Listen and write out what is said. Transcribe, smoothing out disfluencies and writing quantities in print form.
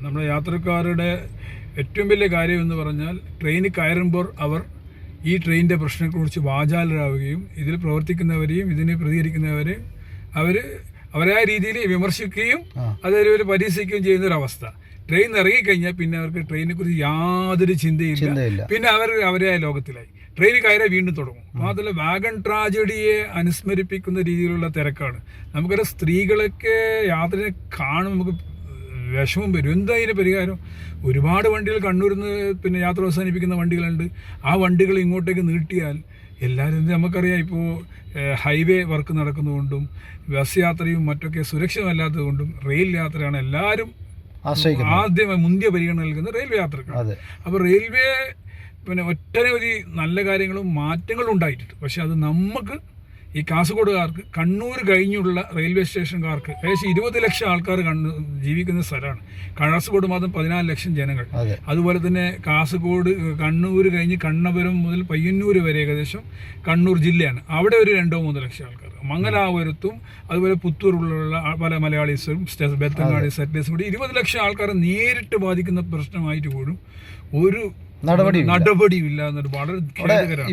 നമ്മുടെ യാത്രക്കാരുടെ ഏറ്റവും വലിയ കാര്യം എന്ന് പറഞ്ഞാൽ ട്രെയിനിൽ കയറുമ്പോൾ അവർ ഈ ട്രെയിനിൻ്റെ പ്രശ്നത്തെക്കുറിച്ച് വാചാലരാവുകയും ഇതിൽ പ്രവർത്തിക്കുന്നവരെയും ഇതിനെ പ്രതികരിക്കുന്നവരെയും അവരായ രീതിയിൽ വിമർശിക്കുകയും അതൊരു പരിഹസിക്കുകയും ചെയ്യുന്നൊരവസ്ഥ. ട്രെയിൻ ഇറങ്ങിക്കഴിഞ്ഞാൽ പിന്നെ അവർക്ക് ട്രെയിനിനെ കുറിച്ച് യാതൊരു ചിന്തയില്ല. പിന്നെ അവരായ ലോകത്തിലായി. ട്രെയിൻ കയറാൻ വീണ്ടും തുടങ്ങും. മാത്രമല്ല വാഗൺ ട്രാജഡിയെ അനുസ്മരിപ്പിക്കുന്ന രീതിയിലുള്ള തിരക്കാണ്. നമുക്കറിയാം, സ്ത്രീകളൊക്കെ യാത്രയെ കാണും നമുക്ക് വിഷമം വരും. എന്താ അതിന് പരിഹാരം? ഒരുപാട് വണ്ടികൾ കണ്ണൂരിൽ നിന്ന് പിന്നെ യാത്ര അവസാനിപ്പിക്കുന്ന വണ്ടികളുണ്ട്. ആ വണ്ടികൾ ഇങ്ങോട്ടേക്ക് നീട്ടിയാൽ എല്ലാവരും നമുക്കറിയാം, ഇപ്പോൾ ഹൈവേ വർക്ക് നടക്കുന്നതുകൊണ്ടും ബസ് യാത്രയും മറ്റൊക്കെ സുരക്ഷിതമല്ലാത്തത് കൊണ്ടും റെയിൽ യാത്രയാണ് എല്ലാവരും ആദ്യം മുന്തിയ പരിഗണന നൽകുന്നത് റെയിൽവേ യാത്രക്കാണ്. അപ്പോൾ റെയിൽവേ പിന്നെ ഒട്ടനവധി നല്ല കാര്യങ്ങളും മാറ്റങ്ങളും ഉണ്ടായിട്ടുണ്ട്. പക്ഷെ അത് നമുക്ക് ഈ കാസർഗോഡുകാർക്ക് കണ്ണൂർ കഴിഞ്ഞുള്ള റെയിൽവേ സ്റ്റേഷൻകാർക്ക് ഏകദേശം 20 ലക്ഷം ആൾക്കാർ ജീവിക്കുന്ന സ്ഥലമാണ് കാസർഗോഡ്. മാത്രം 14 ലക്ഷം ജനങ്ങൾ. അതുപോലെ തന്നെ കാസർഗോഡ് കണ്ണൂർ കഴിഞ്ഞ് കണ്ണപുരം മുതൽ പയ്യന്നൂർ വരെ ഏകദേശം കണ്ണൂർ ജില്ലയാണ്. അവിടെ ഒരു 2-3 ലക്ഷം ആൾക്കാർ. മംഗലാപുരത്തും അതുപോലെ പുത്തൂരിലുള്ള പല മലയാളീസും ബെത്തങ്ങാടി സെറ്റിലേഴ്സും കൂടി 20 ലക്ഷം ആൾക്കാരെ നേരിട്ട് ബാധിക്കുന്ന പ്രശ്നമായിട്ട് പോലും ഒരു നടപടിയും ഇല്ല എന്നത് വളരെ ഖേദകരമാണ്.